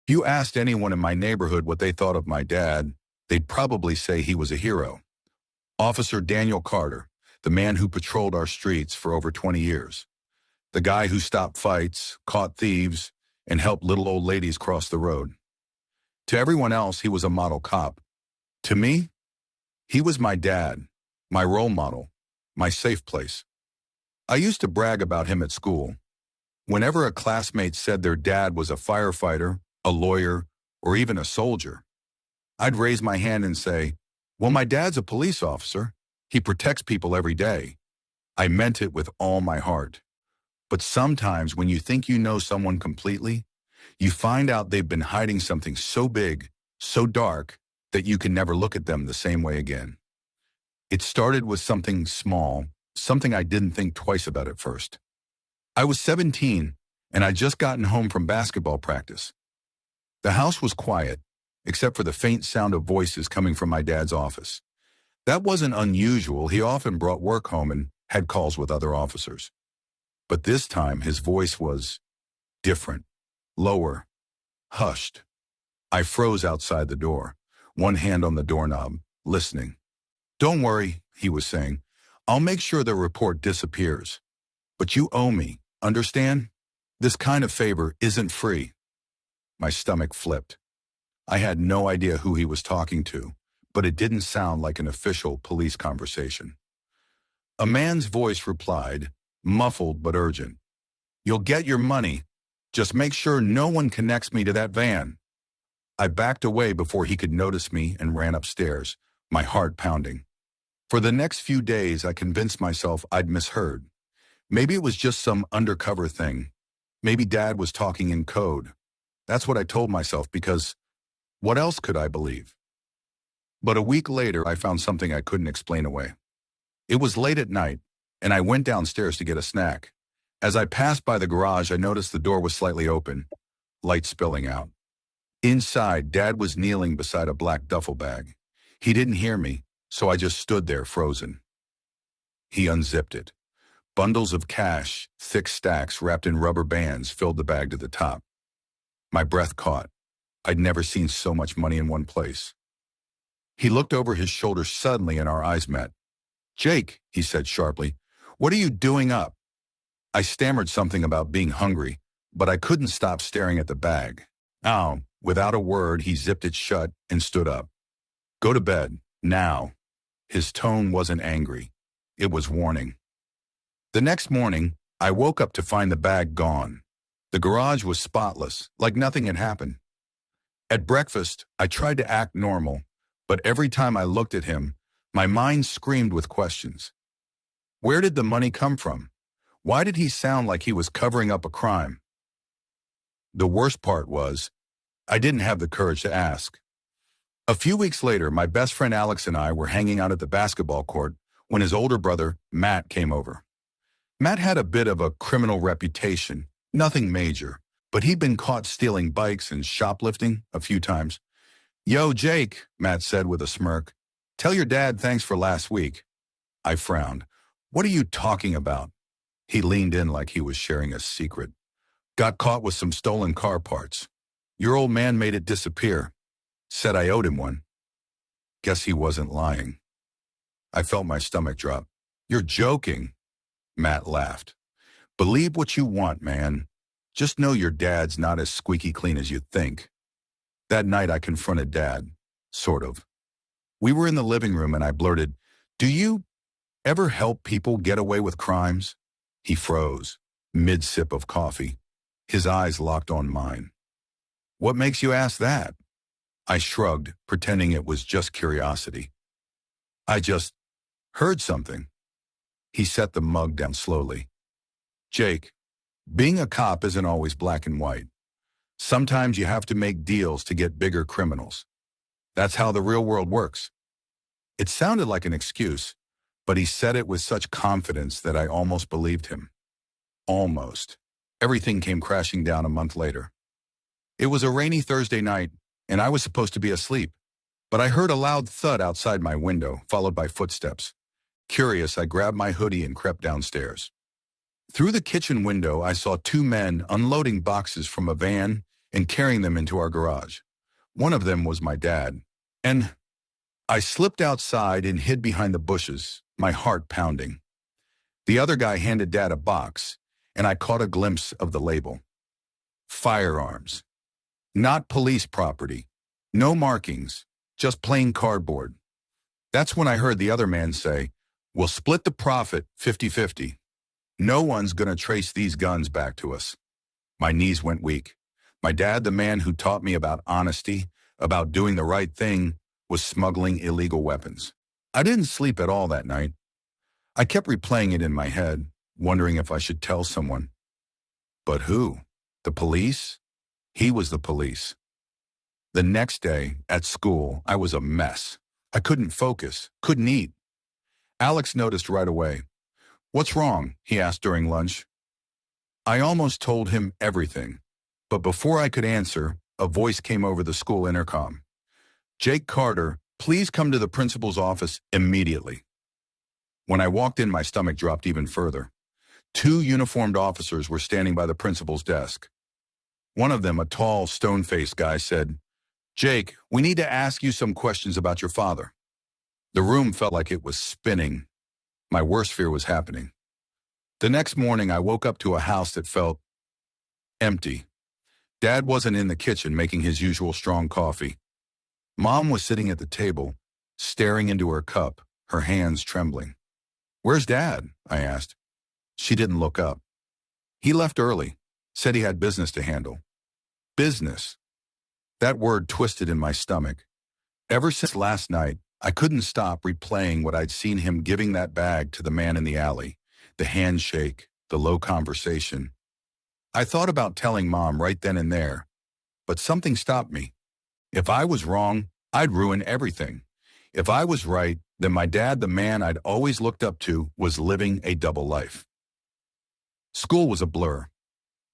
If you asked anyone in my neighborhood what they thought of my dad, they'd probably say he was a hero. Officer Daniel Carter, the man who patrolled our streets for over 20 years. The guy who stopped fights, caught thieves, and helped little old ladies cross the road. To everyone else, he was a model cop. To me, he was my dad, my role model, my safe place. I used to brag about him at school. Whenever a classmate said their dad was a firefighter, a lawyer, or even a soldier, I'd raise my hand and say, "Well, my dad's a police officer. He protects people every day." I meant it with all my heart. But sometimes when you think you know someone completely, you find out they've been hiding something so big, so dark, that you can never look at them the same way again. It started with something small, something I didn't think twice about at first. I was 17, and I'd just gotten home from basketball practice. The house was quiet, except for the faint sound of voices coming from my dad's office. That wasn't unusual. He often brought work home and had calls with other officers. But this time, his voice was different, lower, hushed. I froze outside the door, one hand on the doorknob, listening. "Don't worry," he was saying. "I'll make sure the report disappears. But you owe me, understand? This kind of favor isn't free." My stomach flipped. I had no idea who he was talking to, but it didn't sound like an official police conversation. A man's voice replied, muffled but urgent. "You'll get your money. Just make sure no one connects me to that van." I backed away before he could notice me and ran upstairs, my heart pounding. For the next few days, I convinced myself I'd misheard. Maybe it was just some undercover thing. Maybe Dad was talking in code. That's what I told myself, because what else could I believe? But a week later, I found something I couldn't explain away. It was late at night, and I went downstairs to get a snack. As I passed by the garage, I noticed the door was slightly open, light spilling out. Inside, Dad was kneeling beside a black duffel bag. He didn't hear me, so I just stood there frozen. He unzipped it. Bundles of cash, thick stacks wrapped in rubber bands, filled the bag to the top. My breath caught. I'd never seen so much money in one place. He looked over his shoulder suddenly and our eyes met. "Jake," he said sharply, "what are you doing up?" I stammered something about being hungry, but I couldn't stop staring at the bag. Now, without a word, he zipped it shut and stood up. "Go to bed, now." His tone wasn't angry. It was warning. The next morning, I woke up to find the bag gone. The garage was spotless, like nothing had happened. At breakfast, I tried to act normal, but every time I looked at him, my mind screamed with questions. Where did the money come from? Why did he sound like he was covering up a crime? The worst part was, I didn't have the courage to ask. A few weeks later, my best friend Alex and I were hanging out at the basketball court when his older brother, Matt, came over. Matt had a bit of a criminal reputation, nothing major, but he'd been caught stealing bikes and shoplifting a few times. "Yo, Jake," Matt said with a smirk, "tell your dad thanks for last week." I frowned. "What are you talking about?" He leaned in like he was sharing a secret. "Got caught with some stolen car parts. Your old man made it disappear. Said I owed him one." Guess he wasn't lying. I felt my stomach drop. "You're joking." Matt laughed. "Believe what you want, man. Just know your dad's not as squeaky clean as you think." That night I confronted Dad. Sort of. We were in the living room and I blurted, "Do you ever help people get away with crimes?" He froze, mid-sip of coffee. His eyes locked on mine. "What makes you ask that?" I shrugged, pretending it was just curiosity. "I just heard something." He set the mug down slowly. "Jake, being a cop isn't always black and white. Sometimes you have to make deals to get bigger criminals. That's how the real world works." It sounded like an excuse, but he said it with such confidence that I almost believed him. Almost. Everything came crashing down a month later. It was a rainy Thursday night, and I was supposed to be asleep, but I heard a loud thud outside my window, followed by footsteps. Curious, I grabbed my hoodie and crept downstairs. Through the kitchen window, I saw two men unloading boxes from a van and carrying them into our garage. One of them was my dad. And I slipped outside and hid behind the bushes, my heart pounding. The other guy handed Dad a box, and I caught a glimpse of the label. Firearms. Not police property. No markings, just plain cardboard. That's when I heard the other man say, "We'll split the profit 50-50. No one's gonna trace these guns back to us." My knees went weak. My dad, the man who taught me about honesty, about doing the right thing, was smuggling illegal weapons. I didn't sleep at all that night. I kept replaying it in my head, wondering if I should tell someone. But who? The police? He was the police. The next day, at school, I was a mess. I couldn't focus, couldn't eat. Alex noticed right away. "What's wrong?" he asked during lunch. I almost told him everything, but before I could answer, a voice came over the school intercom. "Jake Carter, please come to the principal's office immediately." When I walked in, my stomach dropped even further. 2 uniformed officers were standing by the principal's desk. One of them, a tall, stone-faced guy, said, "Jake, we need to ask you some questions about your father." The room felt like it was spinning. My worst fear was happening. The next morning, I woke up to a house that felt empty. Dad wasn't in the kitchen making his usual strong coffee. Mom was sitting at the table, staring into her cup, her hands trembling. "Where's Dad?" I asked. She didn't look up. "He left early, said he had business to handle." Business. That word twisted in my stomach. Ever since last night, I couldn't stop replaying what I'd seen him giving that bag to the man in the alley, the handshake, the low conversation. I thought about telling Mom right then and there, but something stopped me. If I was wrong, I'd ruin everything. If I was right, then my dad, the man I'd always looked up to, was living a double life. School was a blur.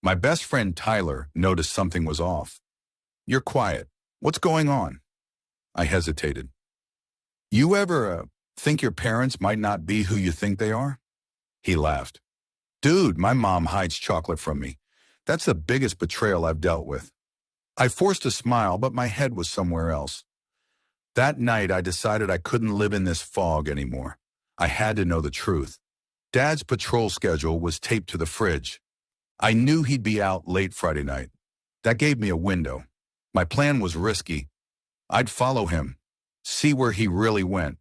My best friend Tyler noticed something was off. "You're quiet. What's going on?" I hesitated. "You ever think your parents might not be who you think they are?" He laughed. "Dude, my mom hides chocolate from me. That's the biggest betrayal I've dealt with." I forced a smile, but my head was somewhere else. That night, I decided I couldn't live in this fog anymore. I had to know the truth. Dad's patrol schedule was taped to the fridge. I knew he'd be out late Friday night. That gave me a window. My plan was risky. I'd follow him, see where he really went.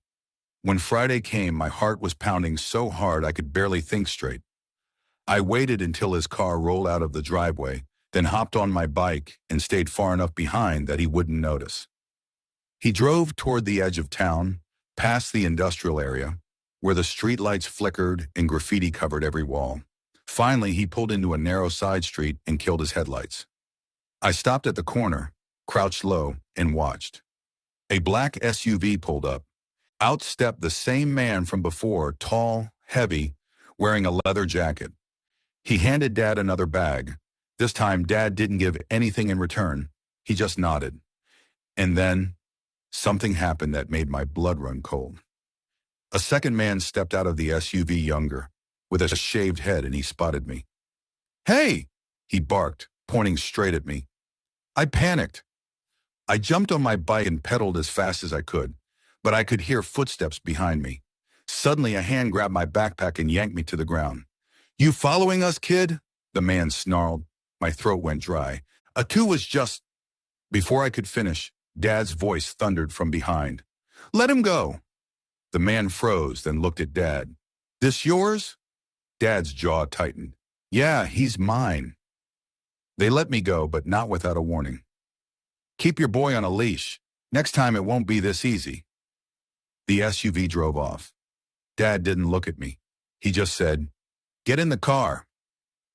When Friday came, my heart was pounding so hard I could barely think straight. I waited until his car rolled out of the driveway, then hopped on my bike and stayed far enough behind that he wouldn't notice. He drove toward the edge of town, past the industrial area, where the streetlights flickered and graffiti covered every wall. Finally, he pulled into a narrow side street and killed his headlights. I stopped at the corner, crouched low, and watched. A black SUV pulled up. Out stepped the same man from before, tall, heavy, wearing a leather jacket. He handed Dad another bag. This time, Dad didn't give anything in return. He just nodded. And then, something happened that made my blood run cold. A second man stepped out of the SUV, younger, with a shaved head, and he spotted me. "Hey!" he barked, pointing straight at me. I panicked. I jumped on my bike and pedaled as fast as I could, but I could hear footsteps behind me. Suddenly, a hand grabbed my backpack and yanked me to the ground. "You following us, kid?" the man snarled. My throat went dry. "A two was just—" Before I could finish, Dad's voice thundered from behind. "Let him go." The man froze, then looked at Dad. "This yours?" Dad's jaw tightened. "Yeah, he's mine." They let me go, but not without a warning. "Keep your boy on a leash. Next time it won't be this easy." The SUV drove off. Dad didn't look at me. He just said, "Get in the car."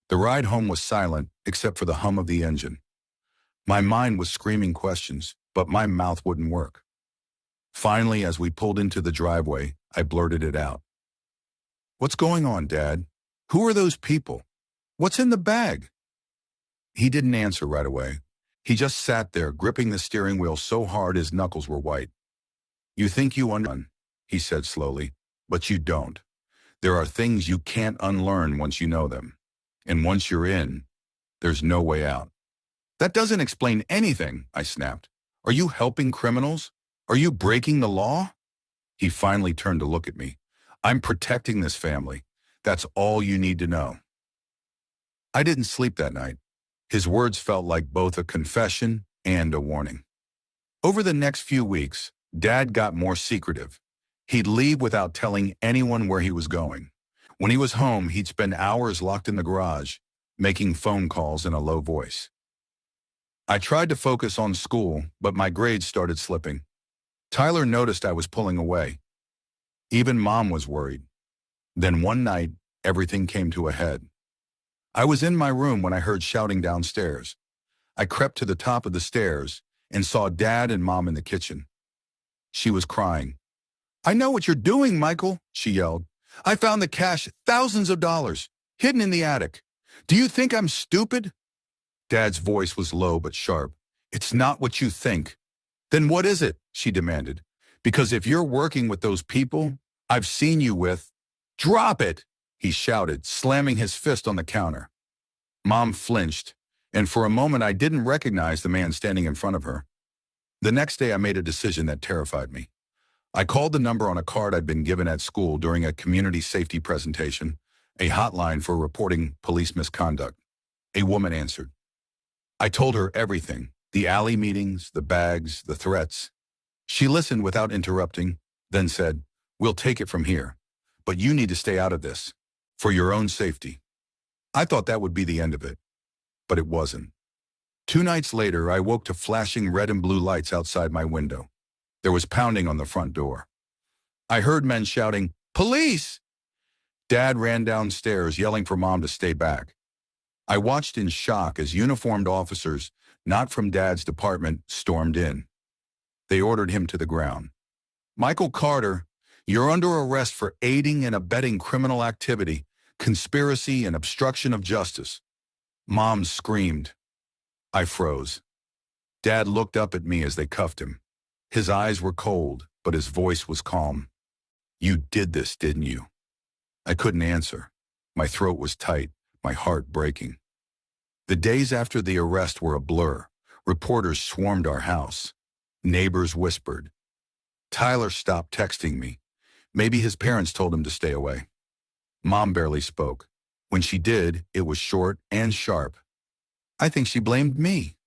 The ride home was silent, except for the hum of the engine. My mind was screaming questions, but my mouth wouldn't work. Finally, as we pulled into the driveway, I blurted it out. "What's going on, Dad? Who are those people? What's in the bag?" He didn't answer right away. He just sat there, gripping the steering wheel so hard his knuckles were white. "You think you understand," he said slowly, "but you don't. There are things you can't unlearn once you know them. And once you're in, there's no way out." That doesn't explain anything, I snapped. Are you helping criminals? Are you breaking the law? He finally turned to look at me. I'm protecting this family. That's all you need to know. I didn't sleep that night. His words felt like both a confession and a warning. Over the next few weeks, Dad got more secretive. He'd leave without telling anyone where he was going. When he was home, he'd spend hours locked in the garage, making phone calls in a low voice. I tried to focus on school, but my grades started slipping. Tyler noticed I was pulling away. Even Mom was worried. Then one night, everything came to a head. I was in my room when I heard shouting downstairs. I crept to the top of the stairs and saw Dad and Mom in the kitchen. She was crying. "I know what you're doing, Michael," she yelled. "I found the cash, thousands of dollars, hidden in the attic. Do you think I'm stupid?" Dad's voice was low but sharp. "It's not what you think." "Then what is it?" she demanded. "Because if you're working with those people I've seen you with—" "Drop it!" he shouted, slamming his fist on the counter. Mom flinched, and for a moment I didn't recognize the man standing in front of her. The next day I made a decision that terrified me. I called the number on a card I'd been given at school during a community safety presentation, a hotline for reporting police misconduct. A woman answered. I told her everything, the alley meetings, the bags, the threats. She listened without interrupting, then said, "We'll take it from here, but you need to stay out of this, for your own safety." I thought that would be the end of it, but it wasn't. 2 nights later, I woke to flashing red and blue lights outside my window. There was pounding on the front door. I heard men shouting, "Police!" Dad ran downstairs, yelling for Mom to stay back. I watched in shock as uniformed officers, not from Dad's department, stormed in. They ordered him to the ground. "Michael Carter, you're under arrest for aiding and abetting criminal activity, conspiracy, and obstruction of justice." Mom screamed. I froze. Dad looked up at me as they cuffed him. His eyes were cold, but his voice was calm. "You did this, didn't you?" I couldn't answer. My throat was tight, my heart breaking. The days after the arrest were a blur. Reporters swarmed our house. Neighbors whispered. Tyler stopped texting me. Maybe his parents told him to stay away. Mom barely spoke. When she did, it was short and sharp. I think she blamed me.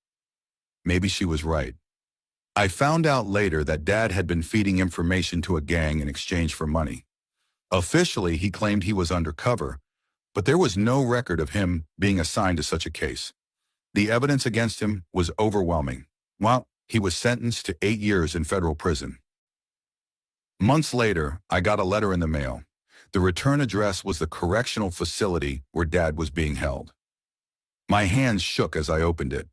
Maybe she was right. I found out later that Dad had been feeding information to a gang in exchange for money. Officially, he claimed he was undercover, but there was no record of him being assigned to such a case. The evidence against him was overwhelming. Well, he was sentenced to 8 years in federal prison. Months later, I got a letter in the mail. The return address was the correctional facility where Dad was being held. My hands shook as I opened it.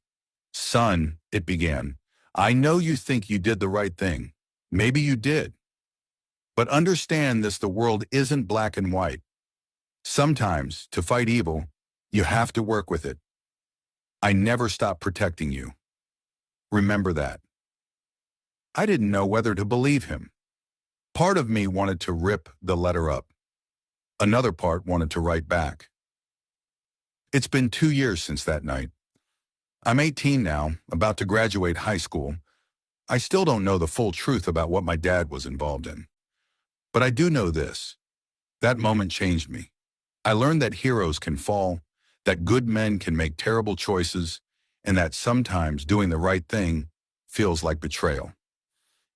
"Son," it began, "I know you think you did the right thing. Maybe you did. But understand this, the world isn't black and white. Sometimes, to fight evil, you have to work with it. I never stopped protecting you. Remember that." I didn't know whether to believe him. Part of me wanted to rip the letter up. Another part wanted to write back. It's been 2 years since that night. I'm 18 now, about to graduate high school. I still don't know the full truth about what my dad was involved in. But I do know this. That moment changed me. I learned that heroes can fall, that good men can make terrible choices, and that sometimes doing the right thing feels like betrayal.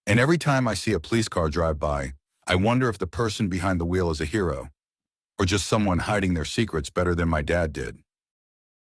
And every time I see a police car drive by, I wonder if the person behind the wheel is a hero, or just someone hiding their secrets better than my dad did.